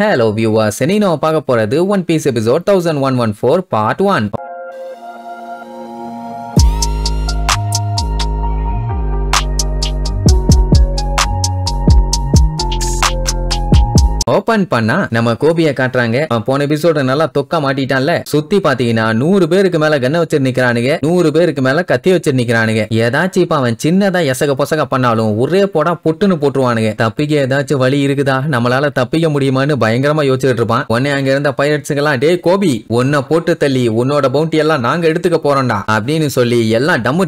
Hello viewers, இன்னைக்கு நம்ம பார்க்க போறது One Piece episode 1114 part 1. Open பண்ணா நம்ம கோபியை காட்டுறாங்க. போன எபிசோட நல்லா தொக்க மாட்டிட்டான்ல. சுத்தி பாத்தீங்கன்னா 100 பேருக்கு மேல கண்ண வச்சு நிக்கிறானுங்க, 100 பேருக்கு மேல கத்தி வச்சு நிக்கிறானுங்க. ஏதாச்சும் இப்ப அவன் சின்னதா எசக பொசக பண்ணாலும் ஒரே போடா பொட்டுன்னு போட்டுருவானுங்க. தப்பிக்க ஏதாச்சும் வழி இருக்குதா, நம்மளால தப்பிக்க முடியுமான்னு பயங்கரமா யோசிச்சுட்டு இருப்பான். உடனே அங்க இருந்த பைரட்ஸுங்கெல்லாம் டே கோபி உன்னை போட்டு தள்ளி உன்னோட பவுண்டி எல்லாம் நாங்க எடுத்துக்க போறோம்டா அப்படின்னு சொல்லி எல்லாம் டம்மு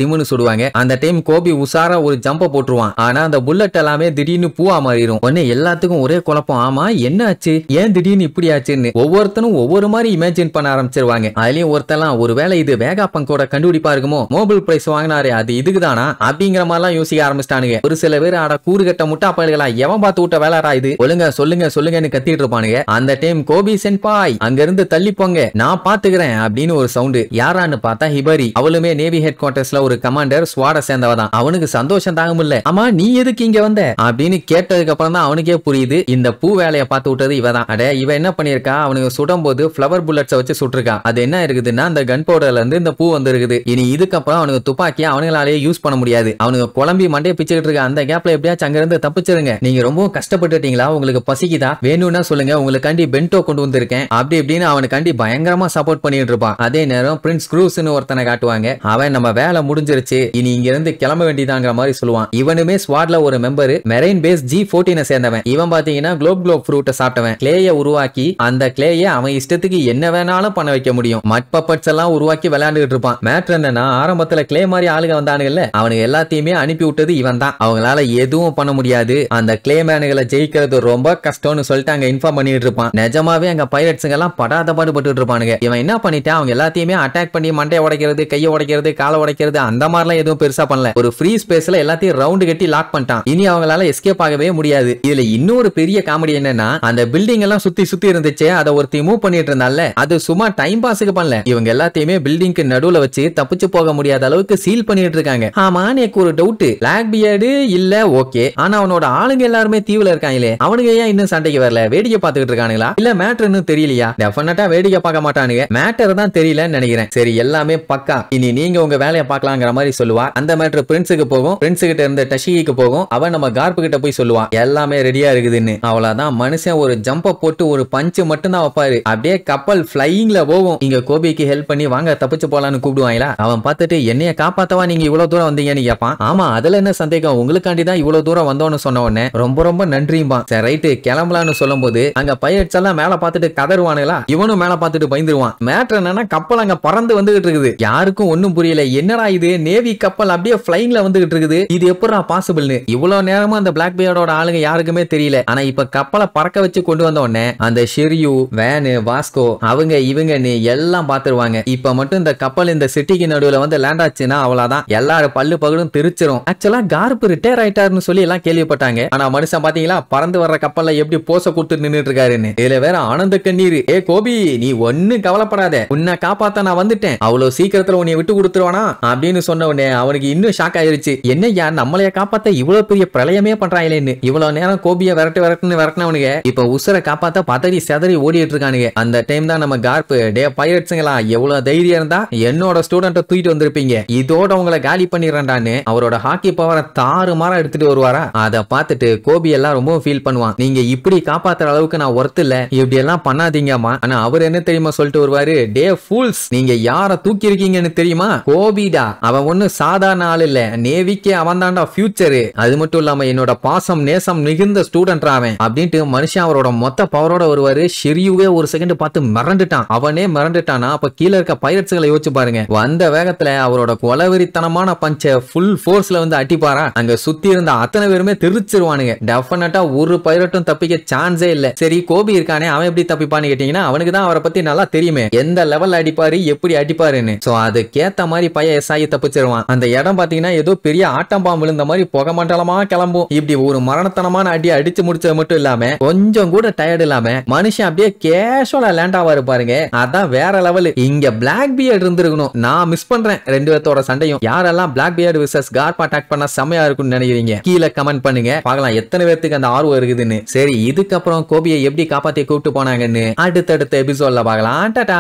டிம்முன்னு சுடுவாங்க. அந்த டைம் கோபி உசாரா ஒரு ஜம்ப போட்டுருவான். ஆனா அந்த புல்லட் எல்லாமே திடீர்னு பூவா மாறிடும். உடனே எல்லாத்துக்கும் ஒரே குழப்பம். ஆமா என்ன ஆச்சு, ஏன் திடீர்னு இப்படி ஆச்சுன்னு ஒவ்வொருத்தனும் ஒவ்வொரு மாதிரி இமேஜின் பண்ண ஆரம்பிச்சிருவாங்க. அதுலயும் ஒருத்தெல்லாம் ஒருவேளை இது வேகா பங்கோட கண்டுபிடிப்பா இருக்குமோ, நோபல் பிரைஸ் வாங்கினாரு அது இதுக்குதானா அப்படிங்கிற மாதிரிலாம் யோசிக்க ஆரம்பிச்சிட்டானுங்க. ஒரு சில பேர் ஆட கூறுகட்ட முட்டா பயல்களா எவன் பார்த்து விட்ட வேலைடா இது, ஒழுங்க சொல்லுங்கன்னு கத்திட்டு இருப்பானுங்க. அந்த டைம் கோபி சென்பாய் அங்க இருந்து தள்ளி போங்க நான் பாத்துக்கிறேன் அப்படின்னு ஒரு சவுண்ட். யாரான்னு பார்த்தா ஹிபரி. அவளுமே நேவி ஹெட் குவார்டர்ஸ்ல ஒரு கமாண்டர் ஸ்வாட சேர்ந்தவதான். அவனுக்கு சந்தோஷம் தாங்க முடியல. ஆமா நீ எதுக்கு இங்க வந்த அப்படின்னு கேட்டதுக்கு அப்புறம் தான் அவனுக்கே புரியுது இந்த பூ வேலையை பார்த்து விட்டது இவதான். அட இவ என்ன பண்ணிருக்கா, அவனுக்கு சுடும் போது ஃபிளவர் புல்லட்ஸ் வச்சு சுட்டிருக்கா. அது என்ன இருக்குதுன்னா அந்த கன் பவுடர்ல இருந்து இந்த பூ வந்து இருக்குது. இனி இதுக்கப்புறம் அவனுக்கு துப்பாக்கி அவங்களாலேயே யூஸ் பண்ண முடியாது. அவனுக்கு குழம்பி மண்டையை பிச்சுக்கிட்டு இருக்க. அந்த கேப்ல எப்படியாச்சும் அங்க இருந்து தப்பிச்சிருங்க. நீங்க ரொம்ப கஷ்டப்பட்டுட்டீங்களா, உங்களுக்கு பசிக்குதா, வேணும்னா சொல்லுங்க உங்களுக்காண்டி பென்டோ கொண்டு வந்திருக்கேன் அப்படி இப்படின்னு அவனுக்காண்டி பயங்கரமா சப்போர்ட் பண்ணிட்டு இருப்பான். அதே நேரம் பிரின்ஸ் க்ரூஸ்னு ஒருத்தனை காட்டுவாங்க. அவன் நம்ம வேலை முடிஞ்சிருச்சு இனி இங்க இருந்து கிளம்ப வேண்டியதாங்கிற மாதிரி சொல்லுவான். இவனுமே ஸ்வாட்ல ஒரு மெம்பர், மெரைன் பேஸ் G14 சேர்ந்தவன். இவன் பாத்தீங்கன்னா குளோப் ஃப்ரூட்டை சாப்பிட்டவன். கிளேயை உருவாக்கி அந்த கிளேயை அவன் இஷ்டத்துக்கு என்ன வேணாலும் பண்ண வைக்க முடியும். மட் பப்பட்ஸ் எல்லாம் உருவாக்கி விளையாண்டுட்டு இருப்பான். மேட்ரு என்னன்னா ஆரம்பத்துல கிளே மாதிரி ஆளுங்க வந்தானுங்கல்ல, அவனுக்கு எல்லாத்தையுமே அனுப்பி விட்டது இவன் தான். அவங்களால எதுவும் பண்ண முடியாது, அந்த கிளே மேனுகளை ஜெயிக்கிறது ரொம்ப கஷ்டம்னு சொல்லிட்டு அங்க இன்ஃபார்ம் பண்ணிட்டு இருப்பான். நிஜமாவே அங்க பைரட்ஸுங்க எல்லாம் படாத பாடுபட்டு இருப்பானுங்க. இவன் என்ன பண்ணிட்டான், அவங்க எல்லாத்தையுமே அட்டாக் பண்ணி மண்டையை உடைக்கிறது, கையை உடைக்கிறது, காலை உடைக்கிறது அந்த மாதிரிலாம் எதுவும் பெருசா பண்ணல. ஒரு ஃப்ரீ ஸ்பேஸ்ல எல்லாத்தையும் ரவுண்டு கட்டி லாக் பண்ணிட்டான். இனி அவங்களால எஸ்கேப் ஆகவே முடியாது. இதுல இன்னொரு பெரிய காமெடி என்னன்னா அந்த பில்டிங் எல்லாம் சுத்தி இருந்துச்சு, அதை ஒருத்தி மூவ் பண்ணிட்டு இருந்தால அது சும்மா டைம் பாஸுக்கு பண்ணல. இவங்க எல்லாத்தையுமே பில்டிங்க்கு நடுவுல வச்சு தப்பிச்சு போக முடியாத அளவுக்கு சீல் பண்ணிட்டு இருக்காங்க. ஆமா எனக்கு ஒரு டவுட், பிளாக் பியர்டு இல்ல ஓகே, ஆனா அவனோட ஆளுங்க எல்லாருமே தீவுல இருக்காங்களே, அவனுங்க ஏன் இன்னும் சண்டைக்கு வரல, வேடிக்கை பார்த்துக்கிட்டு இருக்கானுங்களா இல்ல மேட்டர்னு தெரியலையா? டெஃபினட்டா வேடிக்கை பார்க்க மாட்டானுங்க, மேட்டர் தான் தெரியலன்னு நினைக்கிறேன். சரி எல்லாமே பக்கா, இனி நீங்க உங்க வேலையை பார்க்கலாங்கிற மாதிரி சொல்லுவா. அந்த மேட்டர் பிரின்ஸுக்கு போகும், பிரின்ஸ் கிட்ட இருந்த டஷிக்கு போகும். அவன் நம்ம கார்ப்பு கிட்ட போய் சொல்லுவான் எல்லாமே ரெடியா இருக்குதுன்னு. அவ்வளவுதான், மனுஷன் ஒரு ஜம்ப போட்டு ஒரு பஞ்சு மட்டும் தான் வைப்பாரு, அப்படியே கப்பல் ஃபிளையிங்ல போகும். இங்க கோபிக்கு ஹெல்ப் பண்ணி வாங்க தப்பிச்சு போலான்னு கூப்பிடுவாங்களா. அவன் பார்த்துட்டு என்னைய காப்பாத்தவா நீங்க இவ்வளவு தூரம் வந்தீங்கன்னு கேட்பான். ஆமா அதுல என்ன சந்தேகம், உங்களுக்காண்டி தான் இவ்வளவு தூரம் வந்தோன்னு சொன்ன உடனே ரொம்ப நன்றியும்பா. சரி ரைட்டு கிளம்பலான்னு சொல்லும் போது அங்க பைரட்ஸ் எல்லாம் மேல பார்த்துட்டு கதறுவானுங்களா. இவனும் மேல பார்த்துட்டு பயந்துருவான். மேட்டர் என்னன்னா கப்பல் அங்க பறந்து வந்துகிட்டு இருக்குது. யாருக்கும் ஒண்ணும் புரியல, என்னடா இது நேவி கப்பல் அப்படியே ஃபிளைங்ல வந்துகிட்டு இருக்குது, இது எப்படா பாசிபிள்னு. இவ்வளவு நேரமா அந்த பிளாக் பியர்டோட ஆளுங்க யாருக்குமே தெரியல. ஆனா இப்ப கப்பலை பறக்க வச்சு கொண்டு வந்த உடனே அந்த ஷெரியு, வேனு, வாஸ்கோ அவங்க இவங்கன்னு எல்லாம் பாத்துருவாங்க. இப்ப மட்டும் இந்த கப்பல் இந்த சிட்டிக்கு நடுவுல வந்து லேண்ட் ஆச்சுன்னா அவ்வளவுதான், எல்லாரும் பல்லு பகலும் தெரிச்சிரும். ஆக்சுவலா கார்ப்பு ரிட்டையர் ஆயிட்டாருன்னு சொல்லி எல்லாம் கேள்விப்பட்டாங்க. ஆனா மனுஷன் பாத்தீங்களா பறந்து வர்ற கப்பல்ல எப்படி போச கொடுத்து நின்னுட்டு இருக்காருன்னு. இதுல வேற ஆனந்த கண்ணீர். ஏ கோபி நீ ஒண்ணு கவலைப்படாத, உன்னை காப்பாத்த நான் வந்துட்டேன், அவ்வளவு சீக்கிரத்துல உன்னை விட்டு கொடுத்துருவானா அப்படின்னு சொன்ன உடனே அவனுக்கு இன்னும் ஷாக் ஆயிருச்சு. என்ன யார் நம்மளைய காப்பாத்த இவ்வளவு பெரிய பிரளயமே பண்றாங்களேன்னு. இவ்வளவு நேரம் கோபியை விரட்டினவனுங்க இப்ப உசுரை காப்பாத்த பதறி செதறி ஓடிட்டு இருக்கானுங்க. அந்த டைம் தான் நம்ம கார்ப்பு டே பைரட்ஸுங்களா எவ்வளவு தைரியம் இருந்தா என்னோட ஸ்டூடெண்ட்டை தூக்கிட்டு வந்திருப்பீங்க, இதோட உங்களை காலி பண்ணிடுறான்னு அவரோட ஹாக்கி பவரை தாறுமாறா எடுத்துட்டு வருவாரா. அதை பார்த்துட்டு கோபி எல்லாம் ரொம்ப ஃபீல் பண்ணுவான். நீங்க இப்படி காப்பாத்துற அளவுக்கு நான் ஒர்த் இல்ல, இப்படி எல்லாம் பண்ணாதீங்கம்மா. ஆனா அவர் என்ன தெரியுமா சொல்லிட்டு வருவாரு, டே ஃபூல்ஸ் நீங்க யார தூக்கி இருக்கீங்கன்னு தெரியுமா, கோபிடா அவன் ஒண்ணு சாதாரண ஆள் இல்ல, நேவிக்கே அவன் தான்டா ஃபியூச்சரு, அது மட்டும் இல்லாம என்னோட பாசம் நேசம் மிகுந்த ஸ்டூடெண்ட் அவன் அப்படின்ட்டு மனுஷன் அவரோட மொத்த பவரோட வருவாரு. ஷெரியுவே ஒரு செகண்ட் பார்த்து மிரண்டுட்டான். அவனே மிரண்டுட்டானா அப்ப கீழே இருக்க பைரட்ஸ்களை யோசிச்சு பாருங்க. வந்த வேகத்துல அவரோட கொலவெறித்தனமான பஞ்ச ஃபுல் ஃபோர்ஸ்ல வந்து அடிப்பாரா. அங்க சுத்தி இருந்த அத்தனை பேருமே தெரிச்சிருவானுங்க. டெஃபினட்டா ஒரு பைரட்டும் தப்பிக்க சான்ஸே இல்ல. சரி கோபி இருக்கானே அவன் எப்படி தப்பிப்பான்னு கேட்டீங்கன்னா அவனுக்கு தான் அவரை பத்தி நல்லா தெரியுமே, எந்த லெவல்ல அடிப்பாரு எப்படி அடிப்பாருன்னு. சோ அதுக்கேத்த மாதிரி பையன் எஸ்ஆயி தப்பிச்சிருவான். அந்த இடம் பாத்தீங்கன்னா ஏதோ பெரிய ஆட்டம் பாம்பு விழுந்த மாதிரி புகை மண்டலமா கிளம்பும். இப்படி ஒரு மரணத்தனமான அடி அடிச்சு முடிச்சது மட்டும் இல்லாம கொஞ்சம் கூட டயர்ட் இல்லாம மனுஷன் அப்படியே கேஷுவலா லேண்ட் ஆவாரு பாருங்க. அதான் வேற லெவல். இங்க பிளாக் பியர்ட் இருந்திருக்கணும். நான் மிஸ் பண்றேன் ரெண்டு பேத்தோட சண்டையும். யாரெல்லாம் Black Beard versus Garp attack பண்ணா செமையா இருக்கும்னு நினைக்கிறீங்க கீழே கமெண்ட் பண்ணுங்க. பார்க்கலாம் எத்தனை பேருக்கு அந்த ஆர்வம் இருக்குதுன்னு. சரி, இதுக்கப்புறம் கோபியை எப்படி காப்பாத்தி கூப்பிட்டு போனாங்கன்னு அடுத்தடுத்த எபிசோட்ல பார்க்கலாம். டாடா.